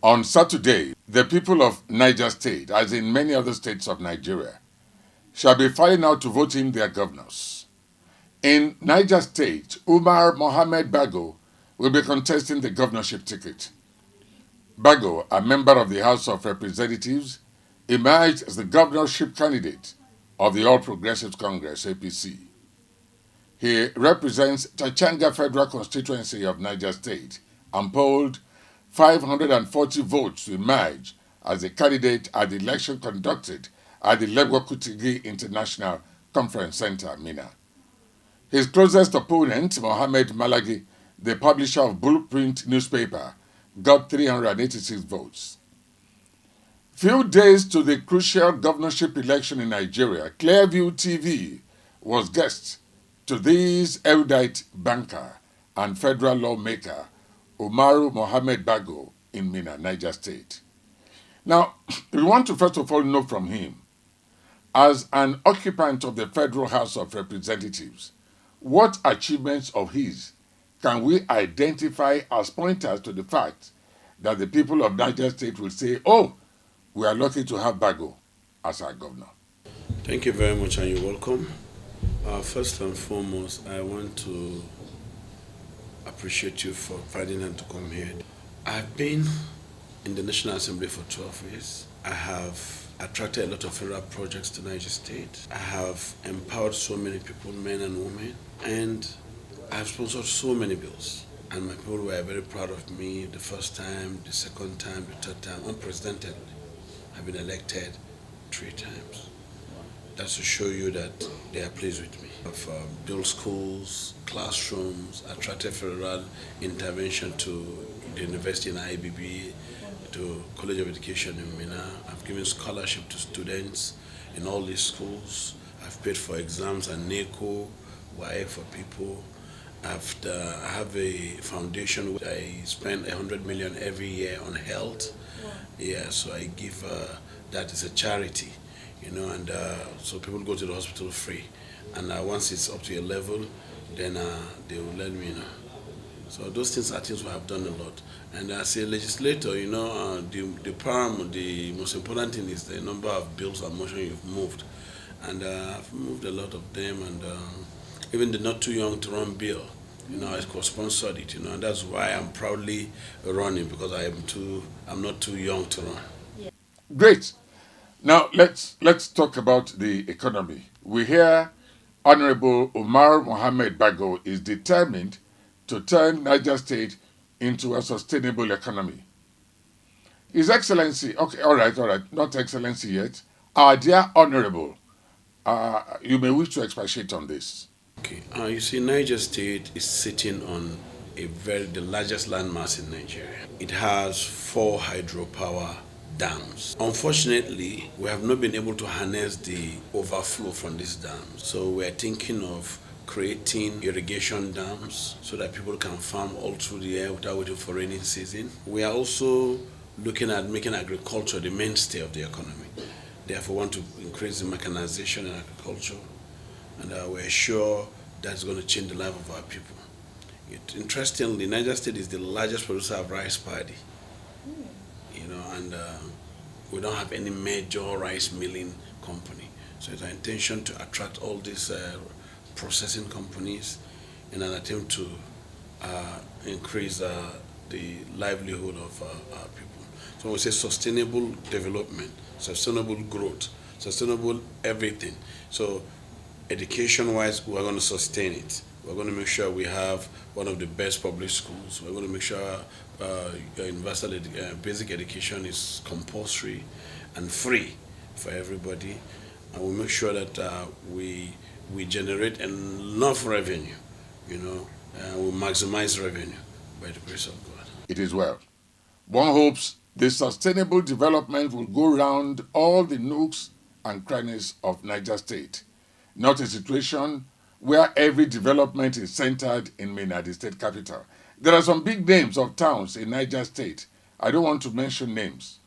On Saturday, the people of Niger State, as in many other states of Nigeria, shall be filing out to vote in their governors. In Niger State, Umar Mohammed Bago will be contesting the governorship ticket. Bago, a member of the House of Representatives, emerged as the governorship candidate of the All Progressives Congress (APC). He represents Tachanga Federal Constituency of Niger State and polled 540 votes to emerge as a candidate at the election conducted at the Lagos Kutigi International Conference Center, Mina. His closest opponent, Mohammed Malagi, the publisher of Blueprint newspaper, got 386 votes. Few days to the crucial governorship election in Nigeria, Clearview TV was guest to this erudite banker and federal lawmaker, Umaru Mohammed Bago, in Mina, Niger State. Now, we want to first of all know from him, as an occupant of the Federal House of Representatives, what achievements of his can we identify as pointers to the fact that the people of Niger State will say, oh, we are lucky to have Bago as our governor? Thank you very much, and you're welcome. First and foremost, I want to appreciate you for finding time to come here. I've been in the National Assembly for 12 years. I have attracted a lot of federal projects to Niger State. I have empowered so many people, men and women, and I have sponsored so many bills. And my people were very proud of me the first time, the second time, the third time, unprecedentedly. I've been elected 3 times. That's to show you that they are pleased with me. I've built schools, classrooms, attracted federal intervention to the university in IBB, to College of Education in Mina. I've given scholarship to students in all these schools. I've paid for exams and NACO, WAE for people. I have a foundation where I spend 100 million every year on health. Wow. Yeah, so I give that as a charity, and so people go to the hospital free. And once it's up to a level, then they will let me know. So those things are things we have done a lot. And as a legislator, the most important thing is the number of bills and motions you've moved. And I've moved a lot of them, and even the not too young to run bill, I co-sponsored it, and that's why I'm proudly running, because I'm not too young to run. Yeah. Great. Now let's talk about the economy. We hear Honorable Umar Mohammed Bago is determined to turn Niger State into a sustainable economy. His Excellency, okay, all right, not Excellency yet, our dear Honorable, you may wish to expatiate on this. Okay, you see, Niger State is sitting on the largest landmass in Nigeria. It has 4 hydropower dams. Unfortunately, we have not been able to harness the overflow from these dams. So we are thinking of creating irrigation dams so that people can farm all through the year without waiting for rainy season. We are also looking at making agriculture the mainstay of the economy. Therefore, we want to increase the mechanization in agriculture, and we're sure that's going to change the life of our people. Interestingly, Niger State is the largest producer of rice paddy, and we don't have any major rice milling company. So it's our intention to attract all these processing companies in an attempt to increase the livelihood of our people. So we say sustainable development, sustainable growth, sustainable everything. So education-wise, we're going to sustain it. We're going to make sure we have one of the best public schools. We're going to make sure universal basic education is compulsory and free for everybody. And we'll make sure that we generate enough revenue, we'll maximize revenue by the grace of God. It is well. One hopes the sustainable development will go round all the nooks and crannies of Niger State, not a situation where every development is centered in Mina, the state capital. There are some big names of towns in Niger State. I don't want to mention names.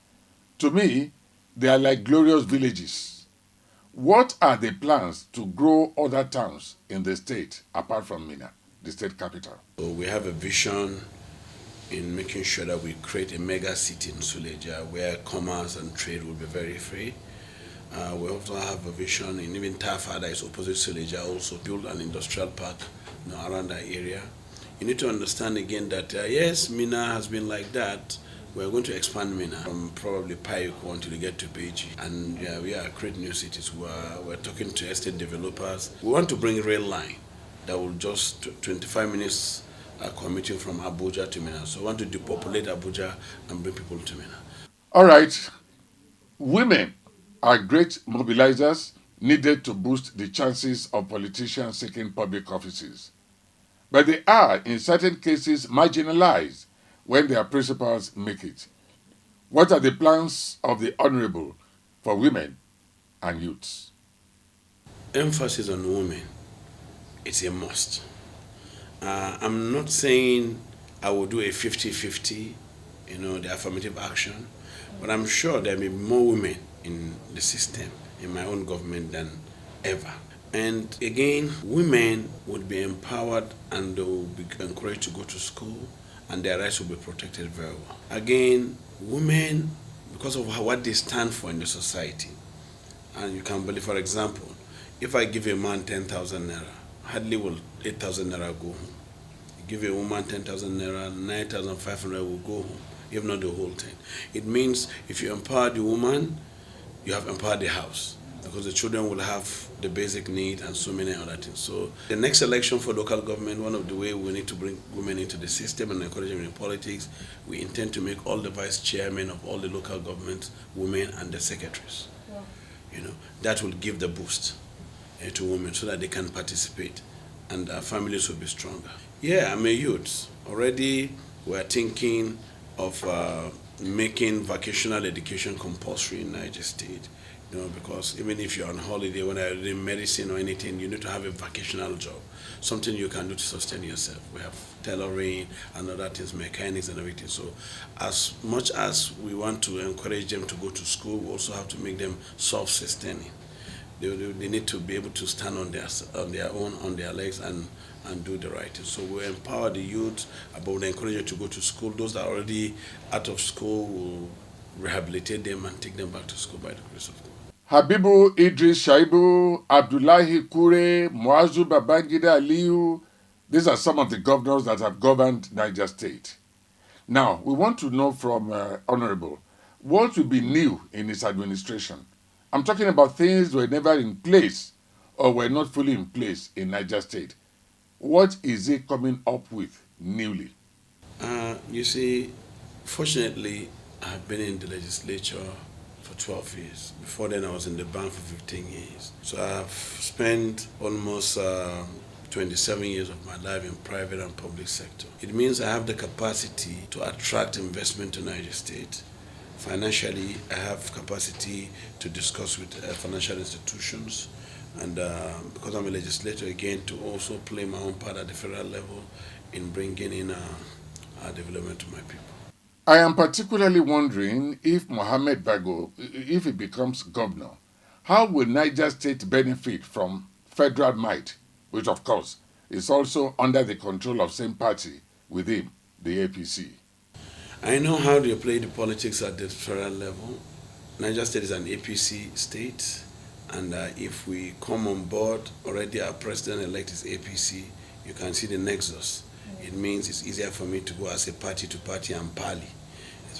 To me, they are like glorious villages. What are the plans to grow other towns in the state apart from Mina, the state capital? So we have a vision in making sure that we create a mega city in Suleja where commerce and trade will be very free. We also have a vision in even Tafa, that is opposite Suleja, also build an industrial park, around that area. You need to understand again that yes, Mina has been like that. We're going to expand Mina from probably Payoko until we get to Beji. And we are creating new cities. We're talking to estate developers. We want to bring a rail line that will just 25 minutes commuting from Abuja to Mina. So we want to depopulate Abuja and bring people to Mina. All right. Women are great mobilizers needed to boost the chances of politicians seeking public offices. But they are, in certain cases, marginalized when their principals make it. What are the plans of the Honorable for women and youths? Emphasis on women, it's a must. I'm not saying I will do a 50-50, the affirmative action, but I'm sure there may be more women in the system, in my own government than ever. And again, women would be empowered and they will be encouraged to go to school and their rights will be protected very well. Again, women, because of what they stand for in the society, and you can believe, for example, if I give a man 10,000 naira, hardly will 8,000 naira go home. You give a woman 10,000 naira, 9,500 will go home, if not the whole thing. It means if you empower the woman, you have empowered the house, because the children will have the basic need and so many other things. So the next election for local government, one of the ways we need to bring women into the system and encourage them in politics, we intend to make all the vice chairmen of all the local governments women and the secretaries. Yeah. That will give the boost to women so that they can participate and our families will be stronger. Yeah, I'm a youth. Already we're thinking of making vocational education compulsory in Niger State. Because even if you're on holiday, when you're doing medicine or anything, you need to have a vocational job, something you can do to sustain yourself. We have tailoring and other things, mechanics and everything. So as much as we want to encourage them to go to school, we also have to make them self-sustaining. They need to be able to stand on their own, on their legs and do the right thing. So we empower the youth, but we encourage them to go to school. Those that are already out of school, will rehabilitate them and take them back to school by the grace of God. Habibu Idris Shaibu, Abdullahi Kure, Muazu Babangida Aliyu, these are some of the governors that have governed Niger State. Now, we want to know from Honorable, what will be new in his administration? I'm talking about things were never in place or were not fully in place in Niger State. What is he coming up with newly? You see, fortunately, I've been in the legislature for 12 years. Before then, I was in the bank for 15 years. So I've spent almost 27 years of my life in private and public sector. It means I have the capacity to attract investment to Niger State. Financially, I have capacity to discuss with financial institutions. And because I'm a legislator, again, to also play my own part at the federal level in bringing in development to my people. I am particularly wondering if Mohammed Bago, if he becomes governor, how will Niger State benefit from federal might, which of course is also under the control of same party with him, the APC? I know how they play the politics at the federal level. Niger State is an APC state, and if we come on board, already our president-elect is APC, you can see the nexus. It means it's easier for me to go as a party to party and parley.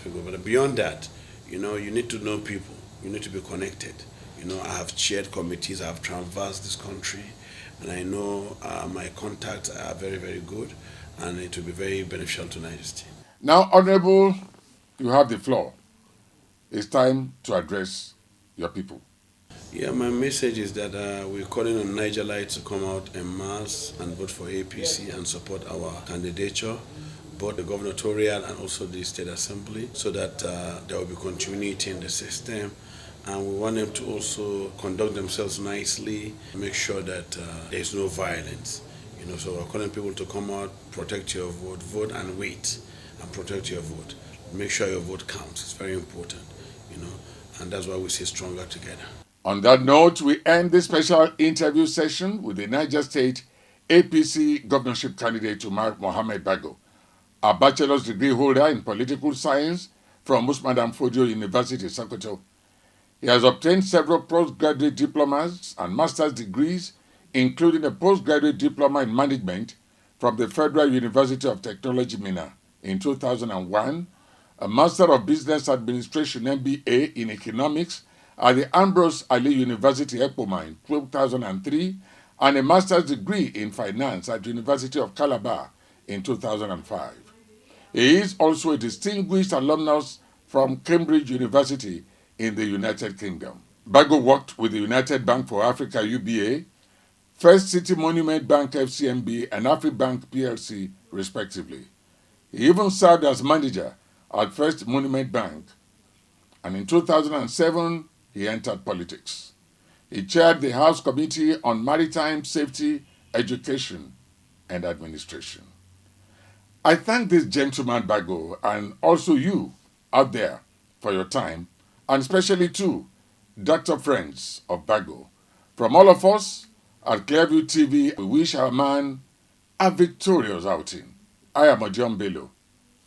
But beyond that, you need to know people. You need to be connected. I have chaired committees. I have traversed this country, and I know my contacts are very, very good, and it will be very beneficial to Niger State. Now, Honorable, you have the floor. It's time to address your people. Yeah, my message is that we're calling on Nigerites to come out en masse and vote for APC and support our candidature, both the gubernatorial and also the state assembly, so that there will be continuity in the system. And we want them to also conduct themselves nicely, make sure that there is no violence. So we're calling people to come out, protect your vote, vote and wait, and protect your vote. Make sure your vote counts. It's very important, and that's why we stay stronger together. On that note, we end this special interview session with the Niger State APC governorship candidate Umar Mohammed Bago. a bachelor's degree holder in political science from Usman Danfodio University, Sokoto. He has obtained several postgraduate diplomas and master's degrees, including a postgraduate diploma in management from the Federal University of Technology, Minna, in 2001, a Master of Business Administration MBA in Economics at the Ambrose Ali University, Ekpoma, in 2003, and a master's degree in finance at the University of Calabar in 2005. He is also a distinguished alumnus from Cambridge University in the United Kingdom. Bago worked with the United Bank for Africa UBA, First City Monument Bank FCMB, and Afribank PLC, respectively. He even served as manager at First Monument Bank, and in 2007 he entered politics. He chaired the House Committee on Maritime Safety, Education, and Administration. I thank this gentleman Bago and also you out there for your time, and especially to Dr. Friends of Bago. From all of us at Clearview TV, we wish our man a victorious outing. I am Ojon Bello.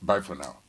Bye for now.